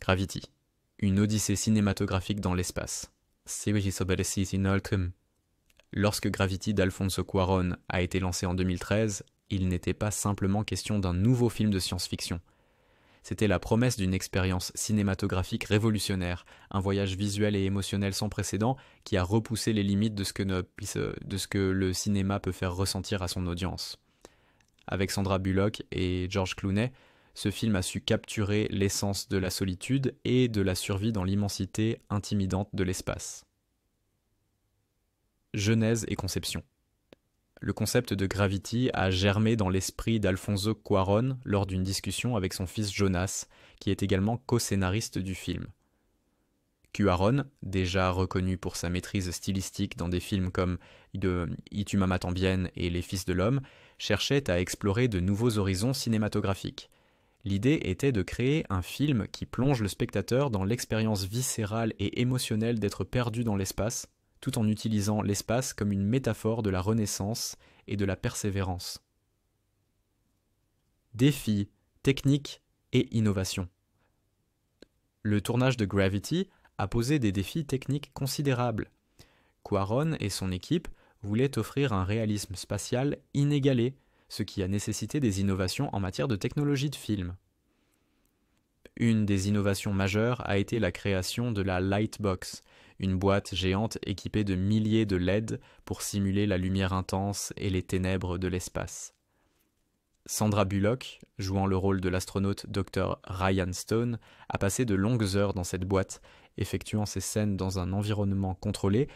Gravity, une odyssée cinématographique dans l'espace. Lorsque Gravity d'Alfonso Cuarón a été lancé en 2013, il n'était pas simplement question d'un nouveau film de science-fiction. C'était la promesse d'une expérience cinématographique révolutionnaire, un voyage visuel et émotionnel sans précédent qui a repoussé les limites de ce que le cinéma peut faire ressentir à son audience. Avec Sandra Bullock et George Clooney, ce film a su capturer l'essence de la solitude et de la survie dans l'immensité intimidante de l'espace. Genèse et conception. Le concept de Gravity a germé dans l'esprit d'Alfonso Cuarón lors d'une discussion avec son fils Jonas, qui est également co-scénariste du film. Cuarón, déjà reconnu pour sa maîtrise stylistique dans des films comme Y tu m'amas también et Les Fils de l'Homme, cherchait à explorer de nouveaux horizons cinématographiques. L'idée était de créer un film qui plonge le spectateur dans l'expérience viscérale et émotionnelle d'être perdu dans l'espace, tout en utilisant l'espace comme une métaphore de la renaissance et de la persévérance. Défis, techniques et innovation. Le tournage de Gravity a posé des défis techniques considérables. Cuarón et son équipe voulaient offrir un réalisme spatial inégalé, ce qui a nécessité des innovations en matière de technologie de film. Une des innovations majeures a été la création de la Lightbox, une boîte géante équipée de milliers de LED pour simuler la lumière intense et les ténèbres de l'espace. Sandra Bullock, jouant le rôle de l'astronaute Dr. Ryan Stone, a passé de longues heures dans cette boîte, effectuant ses scènes dans un environnement contrôlé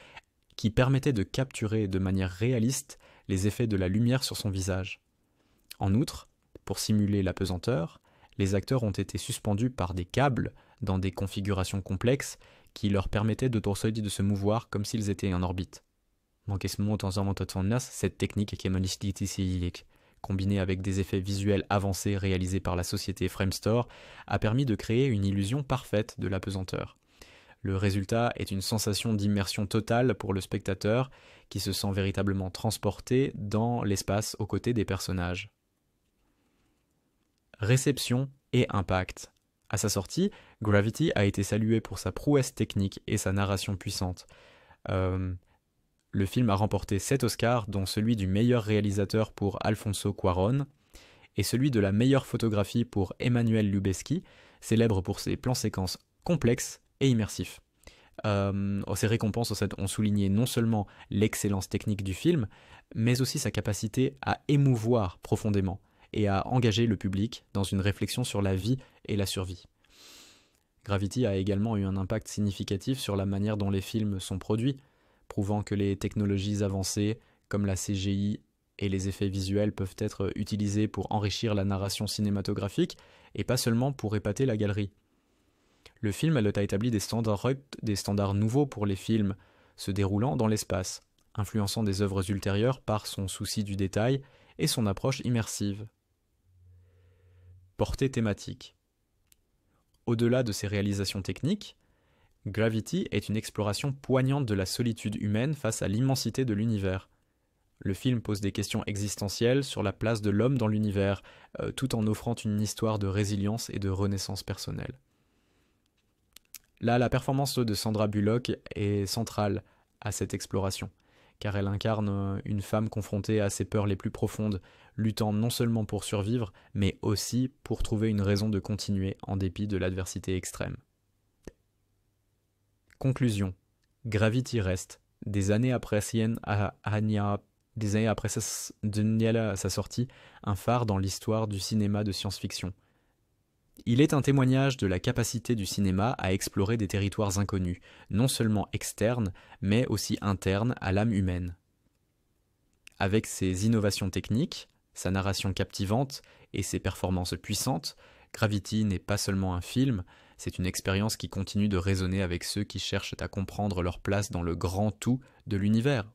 qui permettait de capturer de manière réaliste les effets de la lumière sur son visage. En outre, pour simuler la pesanteur, les acteurs ont été suspendus par des câbles dans des configurations complexes qui leur permettaient de se mouvoir comme s'ils étaient en orbite. Cette technique combinée avec des effets visuels avancés réalisés par la société Framestore, a permis de créer une illusion parfaite de la pesanteur. Le résultat est une sensation d'immersion totale pour le spectateur qui se sent véritablement transporté dans l'espace aux côtés des personnages. Réception et impact. À sa sortie, Gravity a été salué pour sa prouesse technique et sa narration puissante. Le film a remporté 7 Oscars, dont celui du meilleur réalisateur pour Alfonso Cuarón et celui de la meilleure photographie pour Emmanuel Lubezki, célèbre pour ses plans séquences complexes et immersifs. Ces récompenses ont souligné non seulement l'excellence technique du film, mais aussi sa capacité à émouvoir profondément et à engager le public dans une réflexion sur la vie et la survie. Gravity a également eu un impact significatif sur la manière dont les films sont produits, prouvant que les technologies avancées, comme la CGI et les effets visuels, peuvent être utilisés pour enrichir la narration cinématographique et pas seulement pour épater la galerie. Le film a établi des standards nouveaux pour les films se déroulant dans l'espace, influençant des œuvres ultérieures par son souci du détail et son approche immersive. Portée thématique. Au-delà de ses réalisations techniques, Gravity est une exploration poignante de la solitude humaine face à l'immensité de l'univers. Le film pose des questions existentielles sur la place de l'homme dans l'univers, tout en offrant une histoire de résilience et de renaissance personnelle. Là, la performance de Sandra Bullock est centrale à cette exploration, car elle incarne une femme confrontée à ses peurs les plus profondes, luttant non seulement pour survivre, mais aussi pour trouver une raison de continuer en dépit de l'adversité extrême. Conclusion. Gravity reste, des années après sa sortie, un phare dans l'histoire du cinéma de science-fiction. Il est un témoignage de la capacité du cinéma à explorer des territoires inconnus, non seulement externes, mais aussi internes à l'âme humaine. Avec ses innovations techniques, sa narration captivante et ses performances puissantes, Gravity n'est pas seulement un film, c'est une expérience qui continue de résonner avec ceux qui cherchent à comprendre leur place dans le grand tout de l'univers.